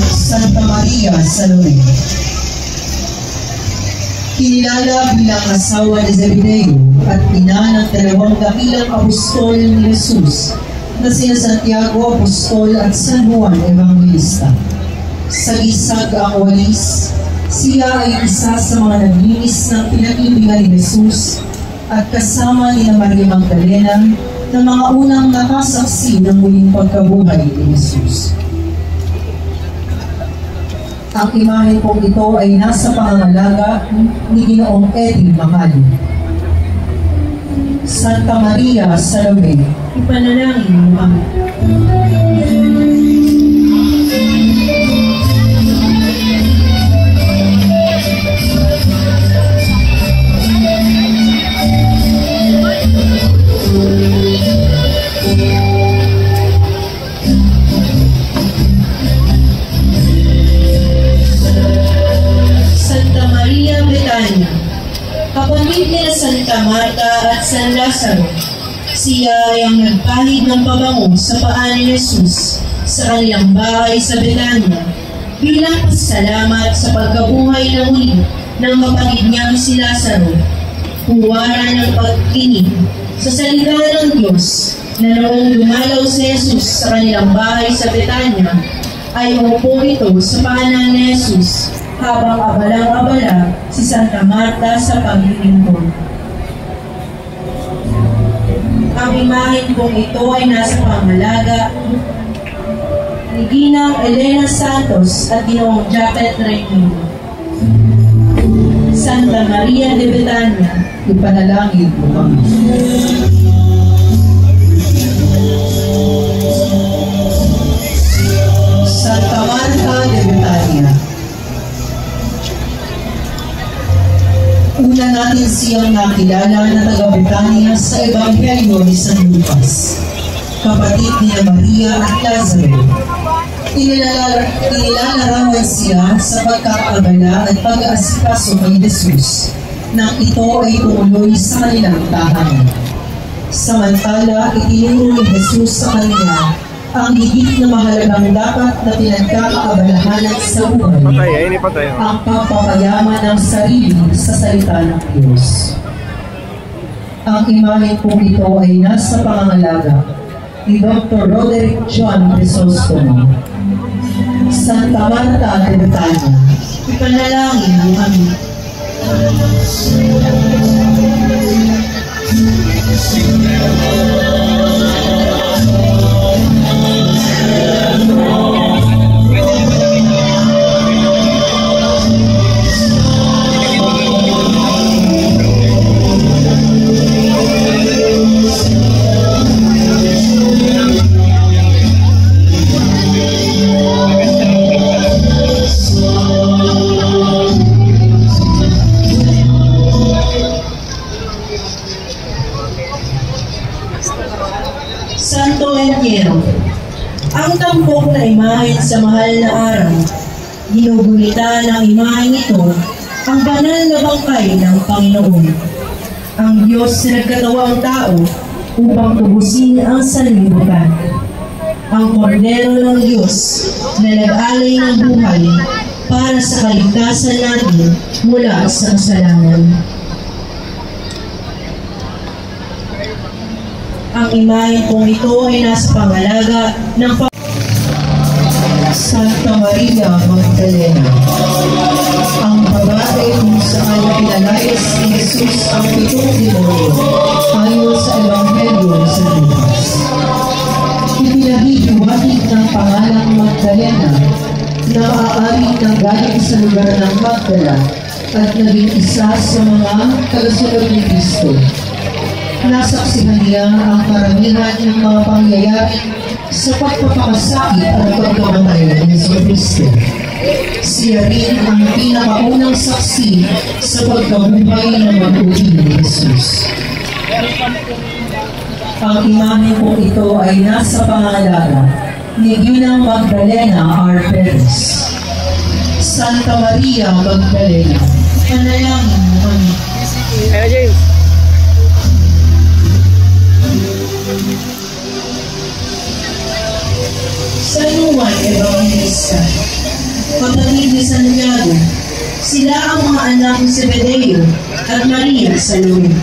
Speaker 2: Santa Maria Salome, kinilala bilang asawa ni Zebedeo at ina ng dalawang dakilang apostol ni Jesus na sina Santiago Apostol at San Juan Evangelista. Sa gisag ang walis, siya ay isa sa mga naglinis ng pinag-ibingan ni Jesus at kasama ni Maria Magdalena na mga unang nakasaksi ng muling pagkabuhay ni Jesus. Ang imahe pong ito ay nasa pangangalaga ni Ginoong Eddie Mahal. Santa Maria Salome,
Speaker 3: ipanalangin mo kami. Santa Maria Betania, kapatid nila Santa Marta at San Lazaro, siya ay ang nagpahid ng pabango sa paa ni Jesus sa kanilang bahay sa Betania bilang pasalamat sa pagkabuhay na muli ng kapatid niyang si Lazaro. Huwaran ng pagkinig sa salita ng Diyos na noong dumalaw si Jesus sa kanilang bahay sa Betania ay umupo ito sa paanan ni Jesus habang abalang-abala si Santa Marta sa paglilingkod. Ang imahen kong ito ay nasa pangalaga ni Ginang Elena Santos at Ginoong Japet Reynolds. Santa Maria de Betania,
Speaker 2: ipanalangin mo kami. Santa Marta de Betania, una natin siyang nakilala na taga-Betania sa Ebanghelyo ni San Lucas, kapatid ni Maria at Lazaro. Inilalarawan siya sa pagkakabala at pag-aasikaso kay Jesus nang ito ay tumuloy sa kanilang tahanan. Samantala, itinuro ni Jesus sa kanila ang higit na mahalagang dapat na pinagkakaabalahanan sa buhay,
Speaker 1: Patay, ay ni patay.
Speaker 2: ang pagpapayaman ng sarili sa salita ng Diyos. Ang imahe po ito ay nasa pangangalaga ni Dr. Roderick John Crisostomo. Santa Marta de Betania,
Speaker 3: ipanalangin mo kami. Santo Entierro, ang tampok na imahen sa mahal na araw, ginugunita ng imahen ito ang banal na bangkay ng Panginoon. Ang Diyos na nagkatawang tao upang tubusin ang sanlibutan. Ang kordero ng Diyos na nag-alay ng buhay para sa kaligtasan natin mula sa kasalanan. Ang imahen kong ito ay nasa pangalaga ng
Speaker 2: Santa Maria Magdalena, ang babae kung saan pinalayas ni Jesus ang pitong demonyo ayon sa Ebanghelyo ni San Lucas. Ipinahihiwatig ng pangalang Magdalena na aari ng galing sa lugar ng Magdala at naging isa sa mga tagasunod ni Kristo. Nasaksihan niya ang karamihan ng mga pangyayari sa pagpapakasakit at pagkamatay ni Yesu Kristo. Siya rin ang pinakaunang saksi sa pagkabuhay ng mag-uwi ni Jesus. Ang imahe po ito ay nasa pangalaga ni Ginang Magdalena R. Perez. Santa Maria Magdalena, panalangin mo kami.
Speaker 1: Kaya James.
Speaker 3: San Juan Evangelista, kapatid ni Santiago, sila ang mga anak ni Zebedeo at Maria Salome.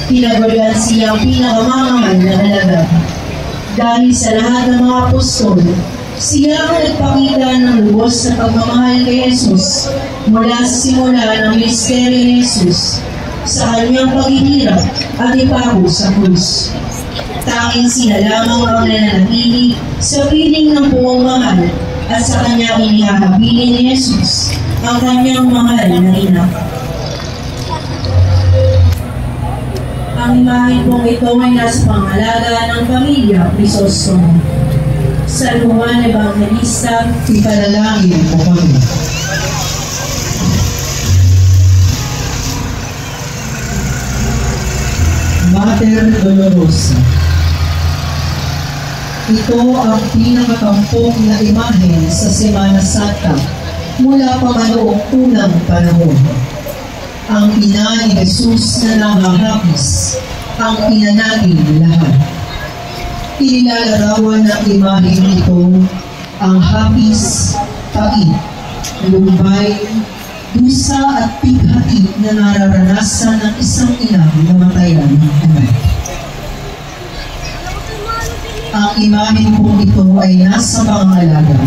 Speaker 3: Pinaguluhan siyang pinakamamahal na halaga. Dahil sa lahat ng mga apostol, siya ang nagpakita ng lubos na pagmamahal kay Jesus mula sa simula ng ministeryo ni Jesus sa kanyang paghihirap at ipako sa krus. Tanging sila lamang ang nananatili sa piling ng buong mahal at sa kanyang inihahabili ni Jesus ang kanyang mahal na ina. Ang imahe pong ito ay nasa pangalaga ng pamilya Crisostomo. San Juan Evangelista,
Speaker 2: Ipanalangin mo kami. Mater Dolorosa, ito ang pinakatampok na imahe sa Semana Santa mula pa man noong unang panahon. Ang ina ni Jesus na nanghahapis, ang ina natin lahat. Inilalarawan ng imaheng ito ang hapis, pait, lumbay, dusa at pighati na nararanasan ng isang inang namatayan ng anak. Ang imaheng po ito ay nasa pangalaga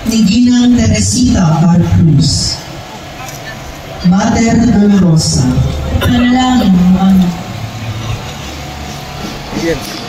Speaker 2: ni Ginang Teresita R. Cruz. Mater Dolorosa,
Speaker 3: panalangin mo kami.
Speaker 1: Yes.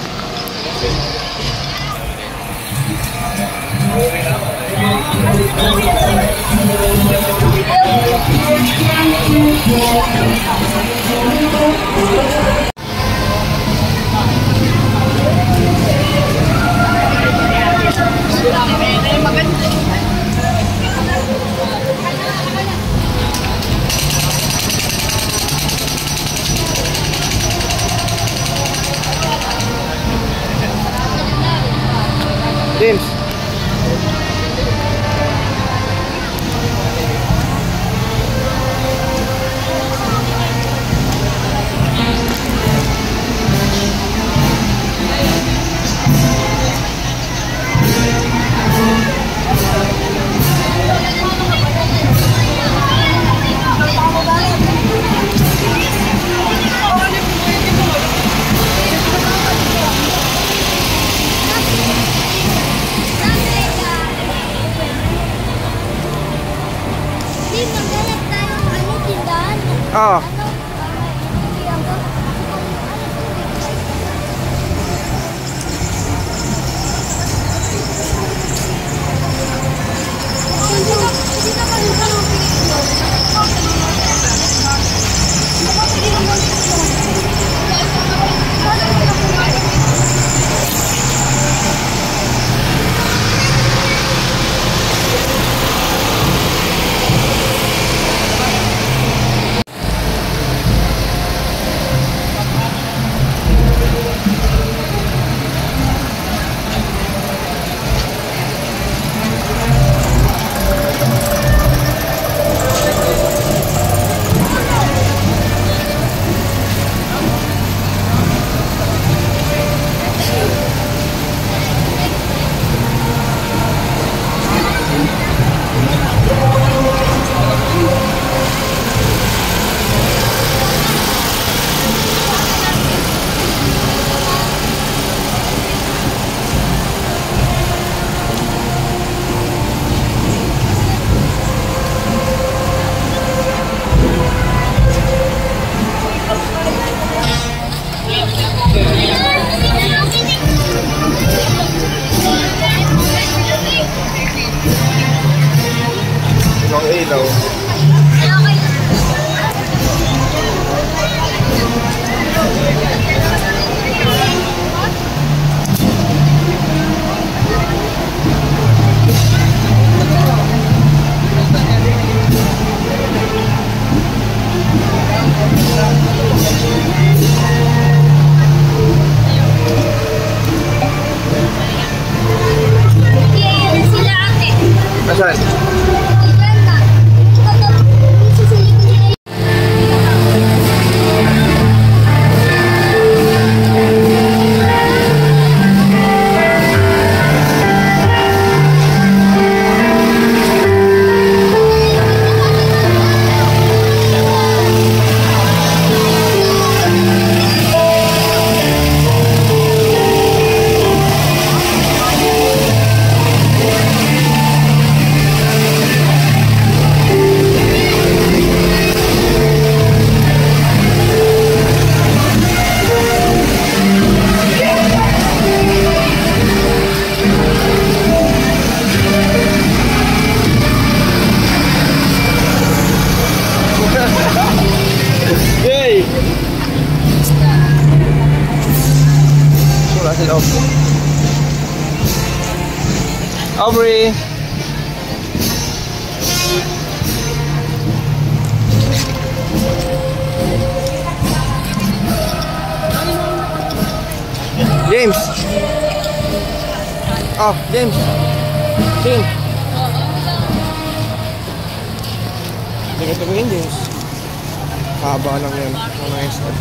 Speaker 1: James. Oo. loob. Aubrey! James! Oh, James! Sing! Hindi ka tumingin, James. Haba lang yan. Ang nice one.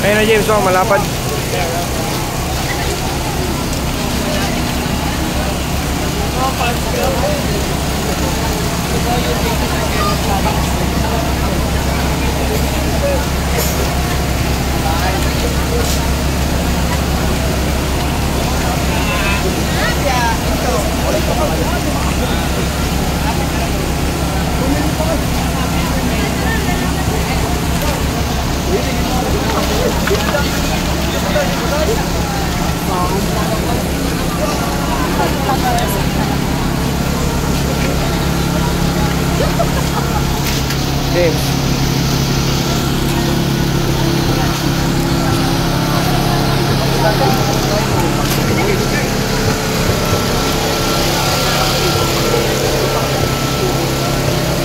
Speaker 1: Ayun na James, oh, malapad. James.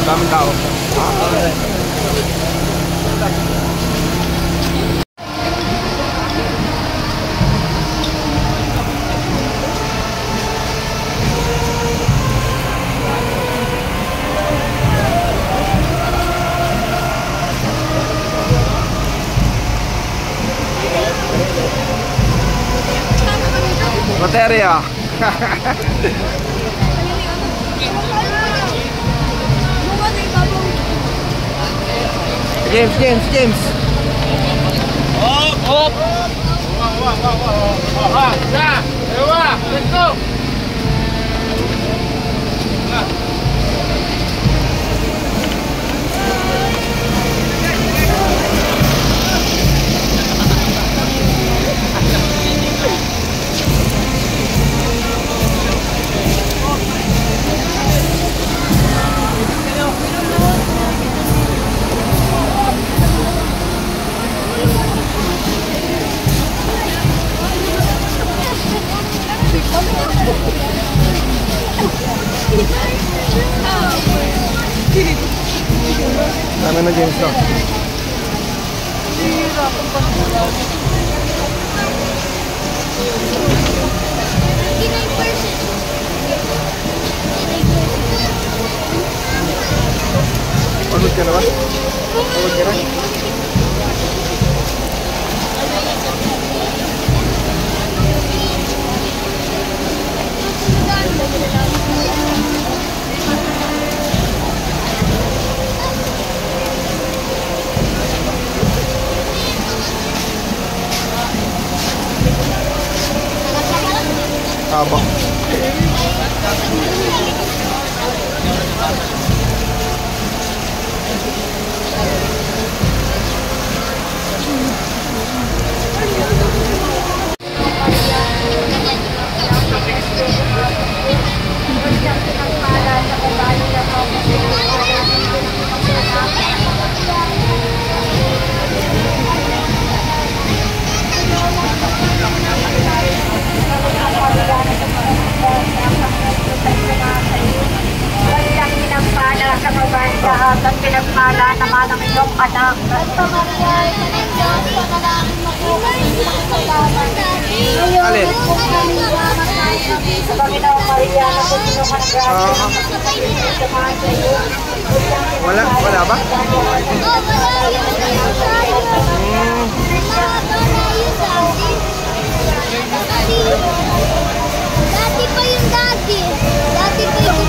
Speaker 1: Daming tao. Baterya. James.
Speaker 5: Up. Let's go.
Speaker 1: Dami na James to. Pagod ka na ba? Pagod ka na? Tama.
Speaker 6: At pinagpala naman ang iyong anak.
Speaker 4: Santa Maria, ina ng Diyos, panalangin mo po kami sa kasalanan.
Speaker 1: Alin?
Speaker 6: Sa Panginoong Maria, na puno ka ng grasya, samahan sa iyo.
Speaker 1: Wala ba?
Speaker 4: Oo, malayo tayo. Malayo dati. Dati pa yung dati. Dati pa yung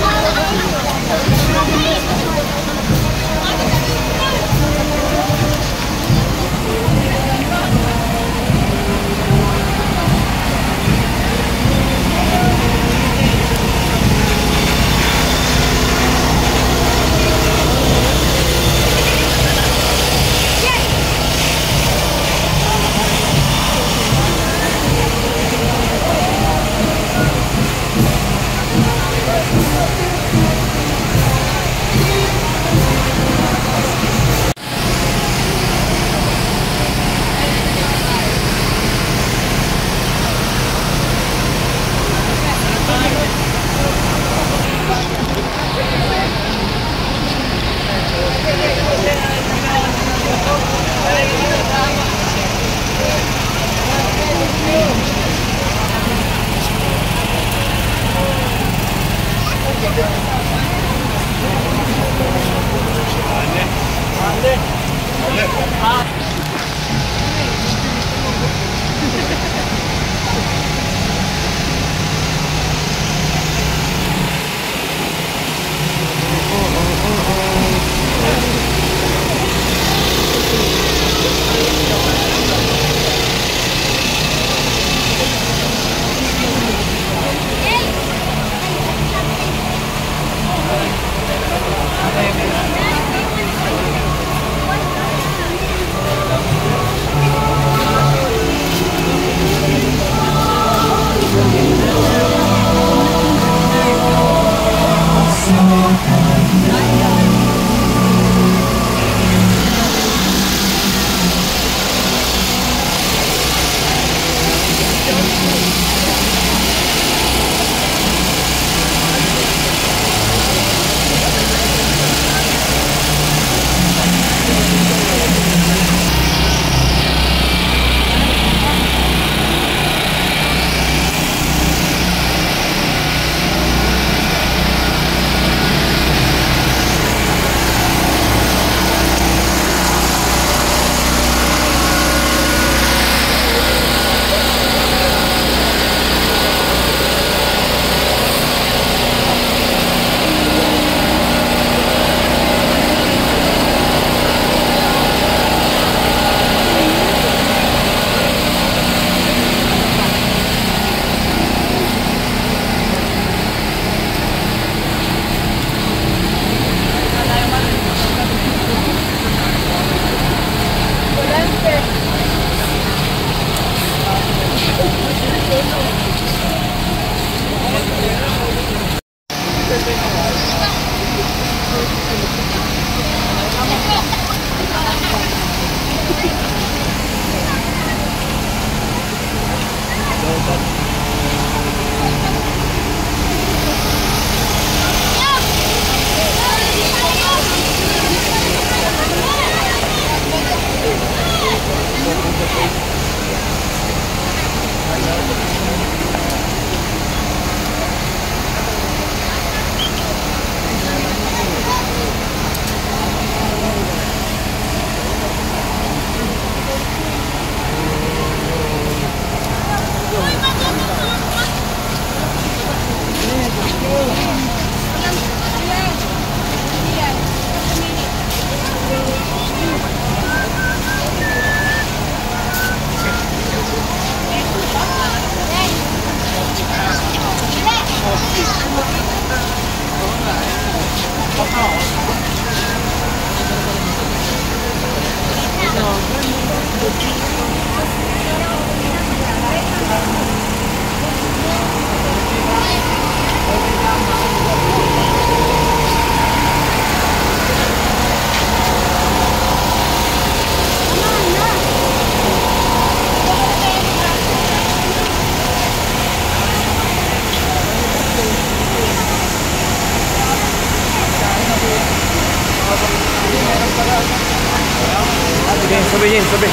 Speaker 1: Sabi.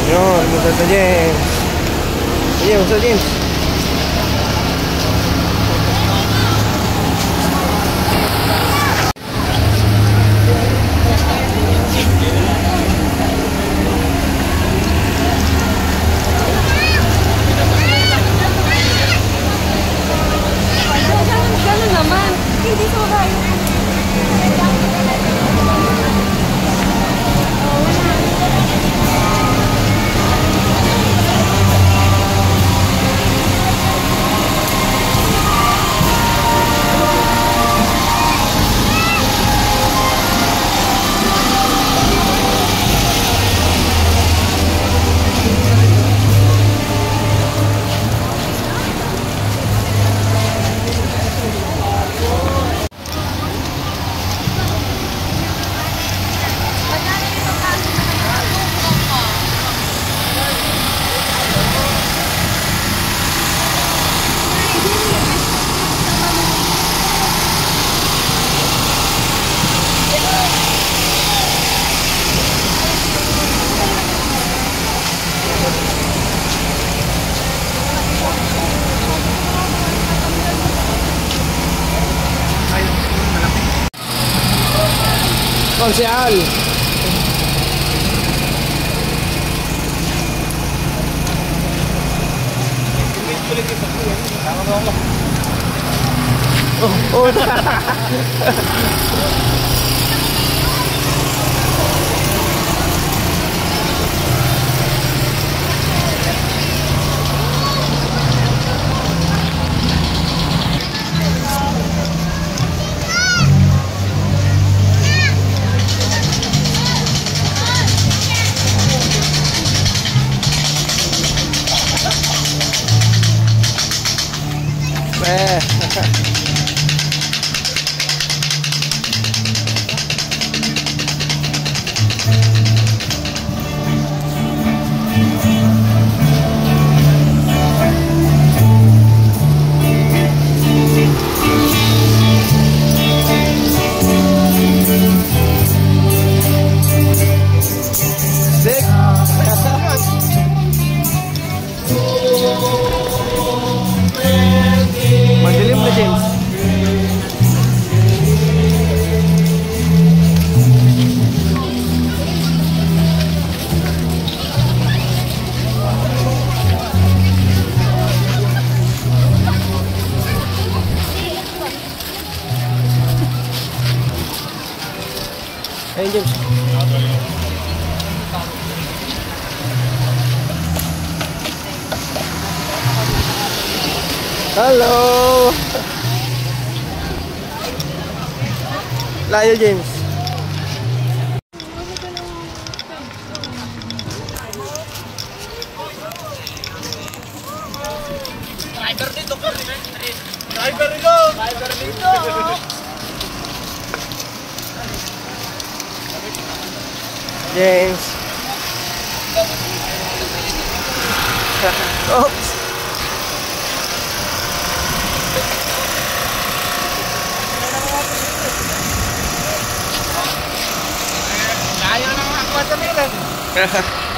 Speaker 1: Yun, Musa James. Sige, Musa James.
Speaker 4: Ganun naman. Hindi sobra yun.
Speaker 1: Konsyal. Oh, Madilim na, James. Ayun, James. Hello. Layo, James.
Speaker 5: Driver dito. Driver dito. Driver dito.
Speaker 1: James. Oops.
Speaker 5: Kaya na mga 4 minutes.